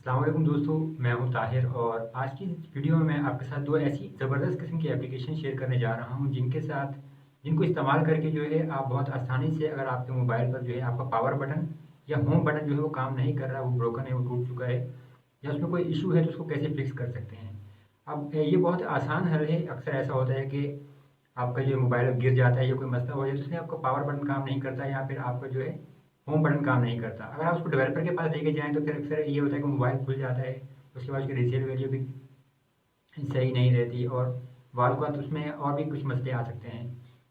अस्सलाम वालेकुम दोस्तों, मैं हूं ताहिर और आज की वीडियो में मैं आपके साथ दो ऐसी ज़बरदस्त किस्म की एप्लीकेशन शेयर करने जा रहा हूं जिनको इस्तेमाल करके जो है आप बहुत आसानी से अगर आपके मोबाइल पर जो है आपका पावर बटन या होम बटन जो है वो काम नहीं कर रहा, वो ब्रोकन है, वो टूट चुका है या उसमें कोई इशू है तो उसको कैसे फिक्स कर सकते हैं। अब ये बहुत आसान हल है। अक्सर ऐसा होता है कि आपका जो मोबाइल गिर जाता है या कोई मसला हो जाए तो उसमें आपका पावर बटन काम नहीं करता या फिर आपका जो है होम बटन काम नहीं करता। अगर आप उसको डेवलपर के पास लेके जाएँ तो फिर अक्सर ये होता है कि मोबाइल खुल जाता है, उसके बाद उसकी रीसेल वैल्यू भी सही नहीं रहती और बाद उसमें और भी कुछ मसले आ सकते हैं।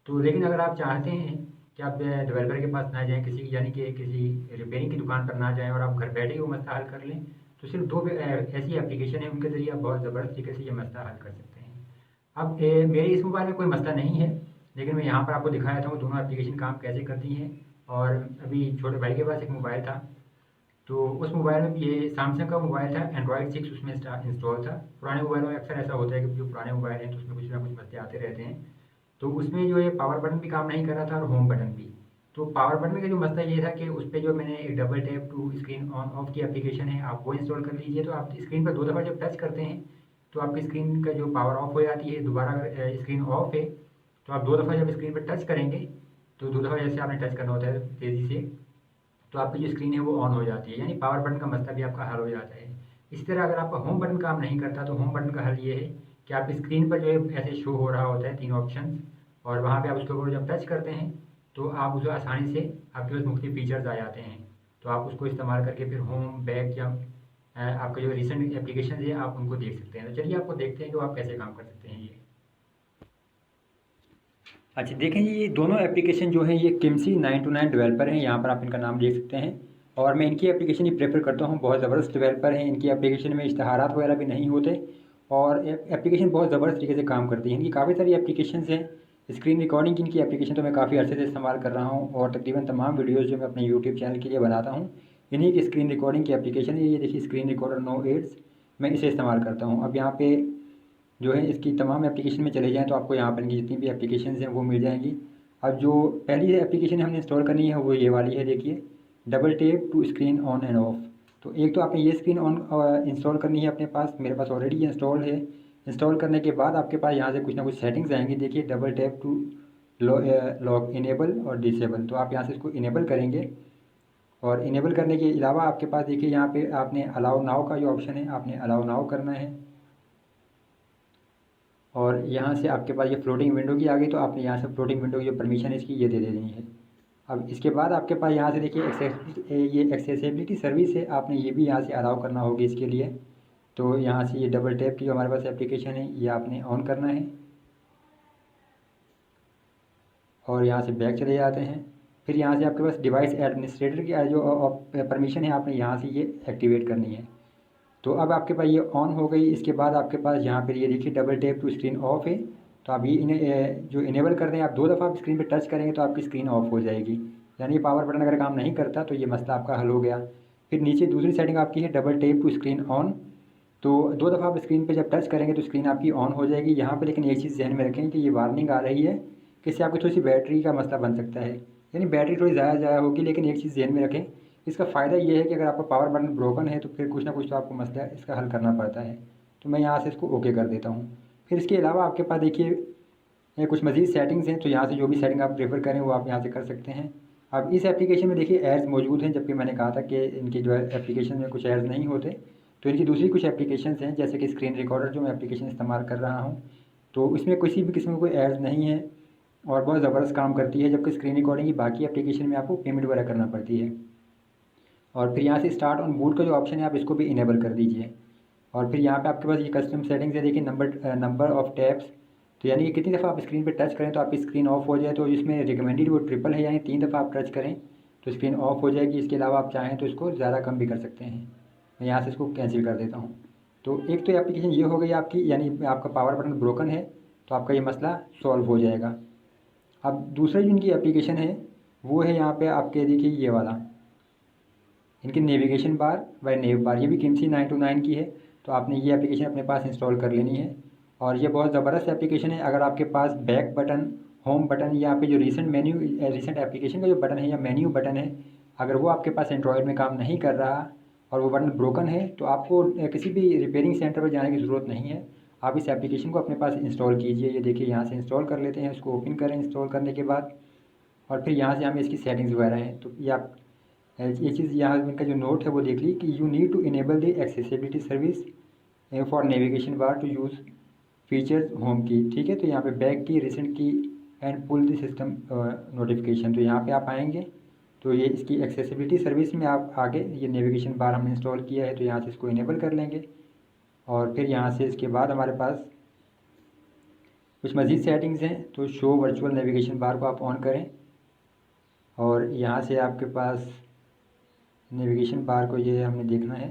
तो लेकिन अगर आप चाहते हैं कि आप डेवलपर के पास ना जाएँ, किसी यानी कि किसी रिपेयरिंग की दुकान पर ना जाएँ और आप घर बैठे ही वो मसला हल कर लें, तो सिर्फ़ 2 ऐसी एप्लीकेशन है उनके ज़रिए आप बहुत ज़बरदस्त तरीके से ये मसला हल कर सकते हैं। अब मेरे इस मोबाइल में कोई मसला नहीं है, लेकिन मैं यहाँ पर आपको दिखा देता हूँ दोनों एप्लीकेशन काम कैसे करती हैं। और अभी छोटे भाई के पास एक मोबाइल था, तो उस मोबाइल में ये सैमसंग का मोबाइल था, एंड्रॉयड 6 उसमें इंस्टॉल था। पुराने मोबाइलों में अक्सर ऐसा होता है कि जो पुराने मोबाइल हैं तो उसमें कुछ ना कुछ मसले आते रहते हैं। तो उसमें जो है पावर बटन भी काम नहीं कर रहा था और होम बटन भी। तो पावर बटन का जो मसला ये था कि उस पे जो मैंने एक double tap to screen on off की एप्लीकेशन है, आप वो इंस्टॉल कर लीजिए। तो आप स्क्रीन पर 2 दफ़ा जब टच करते हैं, तो आपकी स्क्रीन का जो पावर ऑफ हो जाती है। दोबारा अगर स्क्रीन ऑफ है, तो आप 2 दफ़ा जब स्क्रीन पर टच करेंगे, तो 2 दफ़ा जैसे आपने टच करना होता है तेज़ी से, तो आपकी जो स्क्रीन है वो ऑन हो जाती है, यानी पावर बटन का मसला भी आपका हल हो जाता है। इसी तरह अगर आपका होम बटन काम नहीं करता तो होम बटन का हल ये है कि आपकी स्क्रीन पर जो है ऐसे शो हो रहा होता है 3 ऑप्शंस, और वहाँ पे आप उसके ऊपर जब टच करते हैं तो आप उसे आसानी से आपके पास मुख्तलिफ फीचर्स आ जाते हैं। तो आप उसको इस्तेमाल करके फिर होम, बैक या आपके जो रिसेंट एप्लीकेशन है आप उनको देख सकते हैं। तो चलिए आपको देखते हैं कि वो आप कैसे काम कर सकते हैं ये। अच्छा देखें जी, ये दोनों एप्लीकेशन जो हैं ये किमसी 929 डेवलपर हैं, यहाँ पर आप इनका नाम देख सकते हैं। और मैं इनकी एप्लीकेशन ही प्रेफर करता हूँ, बहुत ज़बरदस्त डेवलपर हैं। इनकी एप्लीकेशन में इश्तहारात वगैरह भी नहीं होते और एप्लीकेशन बहुत ज़बरदस्त तरीके से काम करती है। इनकी काफ़ी सारी एप्लीकेशंस हैं। स्क्रीन रिकॉर्डिंग की इनकी एप्लीकेशन तो मैं काफ़ी अर्से से इस्तेमाल कर रहा हूँ और तकरीबन तमाम वीडियोज़ जो मैं अपने यूट्यूब चैनल के लिए बनाता हूँ, इन्हीं की स्क्रीन रिकॉर्डिंग की एप्लीकेशन है। ये देखिए स्क्रीन रिकॉर्डर नो एड्स, मैं इसे इस्तेमाल करता हूँ। अब यहाँ पे जो है इसकी तमाम एप्लीकेशन में चले जाएँ तो आपको यहाँ पर इनकी जितनी भी एप्लीकेशंस हैं वो मिल जाएंगी। अब जो पहली एप्लीकेशन हमने इंस्टॉल करनी है वो ये वाली है, देखिए double tap to screen on and off. तो एक तो आपने ये स्क्रीन ऑन इंस्टॉल करनी है अपने पास, मेरे पास ऑलरेडी ये इंस्टॉल है। इंस्टॉल करने के बाद आपके पास यहाँ से कुछ ना कुछ सेटिंग्स आएंगी, देखिए double tap to lock enable और डिसेबल। तो आप यहाँ से इसको इनेबल करेंगे और इनेबल करने के अलावा आपके पास देखिए यहाँ पे आपने अलाउ नाउ का जो ऑप्शन है आपने अलाउ नाउ करना है। और यहाँ से आपके पास ये फ्लोटिंग विंडो की आ गई, तो आपने यहाँ से फ्लोटिंग विंडो की जो परमिशन है इसकी ये दे देनी है। अब इसके बाद आपके पास यहाँ से देखिए ये एक्सेसिबिलिटी सर्विस है, आपने ये भी यहाँ से अलाउ करना होगी इसके लिए। तो यहाँ से ये डबल टैप की जो हमारे पास एप्लीकेशन है ये आपने ऑन करना है और यहाँ से बैक चले जाते हैं। फिर यहाँ से आपके पास डिवाइस एडमिनिस्ट्रेटर की जो परमिशन है आपने यहाँ से ये एक्टिवेट करनी है। तो अब आपके पास ये ऑन हो गई। इसके बाद आपके पास यहाँ पर ये देखिए double tap to screen off है, तो आप ये इन्हें जो इनेबल कर दें, आप 2 दफ़ा आप स्क्रीन पे टच करेंगे तो आपकी स्क्रीन ऑफ हो जाएगी, यानी पावर बटन अगर काम नहीं करता तो ये मसला आपका हल हो गया। फिर नीचे दूसरी सेटिंग आपकी है double tap to screen on, तो 2 दफ़ा आप स्क्रीन पे जब टच करेंगे तो स्क्रीन आपकी ऑन हो जाएगी। यहाँ पर लेकिन एक चीज़ ध्यान में रखें कि ये वार्निंग आ रही है कि इससे आपकी थोड़ी सी बैटरी का मसला बन सकता है, यानी बैटरी थोड़ी ज़्यादा ज़्यादा होगी। लेकिन एक चीज़ ध्यान में रखें, इसका फ़ायदा ये है कि अगर आपका पावर बटन ब्रोकन है तो फिर कुछ ना कुछ तो आपको मसला इसका हल करना पड़ता है। तो मैं यहाँ से इसको ओके कर देता हूँ। फिर इसके अलावा आपके पास देखिए ये कुछ मज़ीद सेटिंग्स हैं, तो यहाँ से जो भी सेटिंग आप प्रेफर करें वो आप यहाँ से कर सकते हैं। अब इस एप्लीकेशन में देखिए एड्स मौजूद हैं, जबकि मैंने कहा था कि इनकी जो है एप्लीकेशन में कुछ एड्स नहीं होते। तो इनकी दूसरी कुछ एप्लीकेशंस हैं जैसे कि स्क्रीन रिकॉर्डर जो मैं एप्लीकेशन इस्तेमाल कर रहा हूँ, तो इसमें किसी भी किस्म का कोई एड्स नहीं है और बहुत ज़बरदस्त काम करती है। जबकि स्क्रीन रिकॉर्डिंग की बाकी एप्लीकेशन में आपको पेमेंट वगैरह करना पड़ती है। और फिर यहाँ से स्टार्ट ऑन बूट का जो ऑप्शन है आप इसको भी इनेबल कर दीजिए। और फिर यहाँ पे आपके पास ये कस्टम सेटिंग्स है, देखिए नंबर ऑफ़ टैप्स, तो यानी कि कितनी दफ़ा आप स्क्रीन पे टच करें तो आपकी स्क्रीन ऑफ हो जाए। तो इसमें रिकमेंडेड वो ट्रिपल है, यानी 3 दफ़ा आप टच करें तो स्क्रीन ऑफ हो जाएगी। इसके अलावा आप चाहें तो इसको ज़्यादा कम भी कर सकते हैं। मैं यहाँ से इसको कैंसिल कर देता हूँ। तो एक तो एप्लीकेशन ये हो गई आपकी, यानी आपका पावर बटन ब्रोकन है तो आपका ये मसला सॉल्व हो जाएगा। अब दूसरी जो इनकी एप्लीकेशन है वो है यहाँ पे आपके देखिए ये वाला, इनकी नेविगेशन बार व नेव बार, ये भी किमसी 929 की है। तो आपने ये एप्लीकेशन अपने पास इंस्टॉल कर लेनी है और ये बहुत ज़बरदस्त एप्लीकेशन है। अगर आपके पास बैक बटन, होम बटन या पे जो रीसेंट एप्लीकेशन का जो बटन है या मेन्यू बटन है, अगर वो आपके पास एंड्रॉयड में काम नहीं कर रहा और वो बटन ब्रोकन है तो आपको किसी भी रिपेयरिंग सेंटर पर जाने की ज़रूरत नहीं है। आप इस एप्लीकेशन को अपने पास इंस्टॉल कीजिए। ये देखिए यहाँ से इंस्टॉल कर लेते हैं, इसको ओपन करें इंस्टॉल करने के बाद, और फिर यहाँ से हमें इसकी सेटिंग्स वगैरह हैं तो ये चीज़ यहाँ इनका जो नोट है वो देख ली कि you need to enable the accessibility service for navigation bar to use features home की। ठीक है, तो यहाँ पे बैक की, रिसेंट की and pull the system notification, तो यहाँ पे आप आएंगे तो ये इसकी एक्सेसिबिलिटी सर्विस में आप आगे ये नेविगेशन बार हमने इंस्टॉल किया है तो यहाँ से इसको इनेबल कर लेंगे। और फिर यहाँ से इसके बाद हमारे पास कुछ मज़ीद सेटिंग्स हैं, तो शो वर्चुअल नेविगेशन बार को आप ऑन करें और यहाँ से आपके पास नेविगेशन बार को ये हमने देखना है।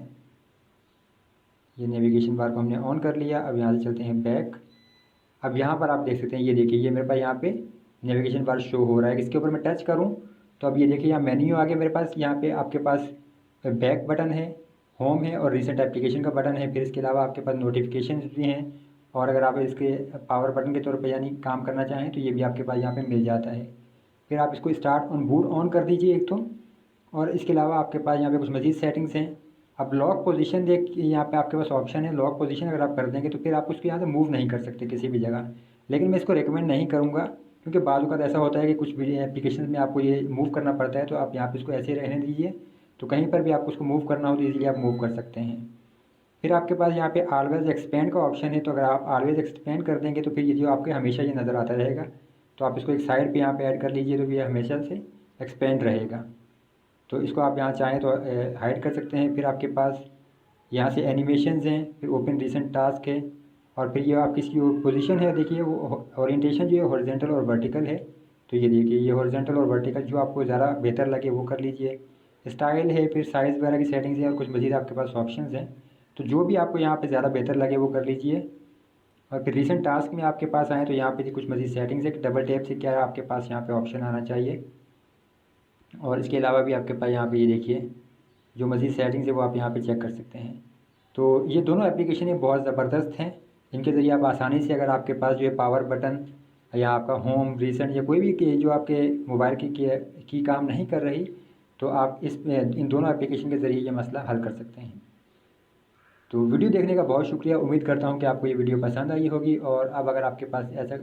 ये नेविगेशन बार को हमने ऑन कर लिया। अब यहाँ से चलते हैं बैक। अब यहाँ पर आप देख सकते हैं, ये देखिए ये मेरे पास यहाँ पे नेविगेशन बार शो हो रहा है। इसके ऊपर मैं टच करूँ तो अब ये देखिए यहाँ मेन्यू आ गया मेरे पास। यहाँ पे आपके पास बैक बटन है, होम है और रिसेंट एप्लीकेशन का बटन है। फिर इसके अलावा आपके पास नोटिफिकेशन भी हैं, और अगर आप इसके पावर बटन के तौर पर यानी काम करना चाहें तो ये भी आपके पास यहाँ पर मिल जाता है। फिर आप इसको स्टार्ट ऑन बूट ऑन कर दीजिए एक तो, और इसके अलावा आपके पास यहाँ पे कुछ मज़ीद सेटिंग्स हैं। अब लॉक पोजीशन देख, यहाँ पे आपके पास ऑप्शन है लॉक पोजीशन, अगर आप कर देंगे तो फिर आप उसको यहाँ से मूव नहीं कर सकते किसी भी जगह। लेकिन मैं इसको रिकमेंड नहीं करूँगा, क्योंकि बाद वक़्त ऐसा होता है कि कुछ भी एप्लीकेशन में आपको ये मूव करना पड़ता है, तो आप यहाँ पर इसको ऐसे रहने दीजिए। तो कहीं पर भी आपको उसको मूव करना हो तो ईज़िली आप मूव कर सकते हैं। फिर आपके पास यहाँ पे ऑलवेज़ एक्सपेंड का ऑप्शन है, तो अगर आप ऑलवेज़ एक्सपेंड कर देंगे तो फिर ये जो आपके हमेशा ये नज़र आता रहेगा। तो आप इसको एक साइड पे यहाँ पे ऐड कर लीजिए तो ये हमेशा से एक्सपेंड रहेगा। तो इसको आप यहाँ चाहें तो हाइड कर सकते हैं। फिर आपके पास यहाँ से एनिमेशंस हैं, फिर ओपन रिसेंट टास्क है, और फिर ये आपकी इसकी पोजीशन है, देखिए वो ओरिएंटेशन जो है हॉरिजॉन्टल और वर्टिकल है। तो ये देखिए ये हॉरिजॉन्टल और वर्टिकल जो आपको ज़्यादा बेहतर लगे वो कर लीजिए। स्टाइल है, फिर साइज़ वगैरह की सेटिंग्स हैं और कुछ मज़ीद आपके पास ऑप्शंस हैं। तो जो भी आपको यहाँ पे ज़्यादा बेहतर लगे वो कर लीजिए। और फिर रिसेंट टास्क में आपके पास आएँ तो यहाँ पे कुछ मज़ीद सेटिंग्स है कि डबल टैप से क्या है आपके पास यहाँ पे ऑप्शन आना चाहिए। और इसके अलावा भी आपके पास यहाँ पे ये देखिए जो मज़ीद सेटिंग्स है वो आप यहाँ पे चेक कर सकते हैं। तो ये दोनों एप्लीकेशन बहुत ज़बरदस्त हैं। इनके ज़रिए आप आसानी से, अगर आपके पास जो है पावर बटन या आपका होम, रिसेंट या कोई भी जो आपके मोबाइल की काम नहीं कर रही, तो आप इन दोनों एप्लीकेशन के ज़रिए ये मसला हल कर सकते हैं। तो वीडियो देखने का बहुत शुक्रिया। उम्मीद करता हूँ कि आपको ये वीडियो पसंद आई होगी। और अब अगर आपके पास ऐसा,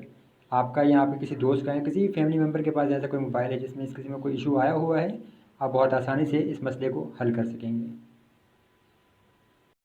आपका यहाँ पे किसी दोस्त का या किसी फैमिली मेम्बर के पास ऐसा कोई मोबाइल है जिसमें इस किस्म का कोई इशू आया हुआ है, आप बहुत आसानी से इस मसले को हल कर सकेंगे।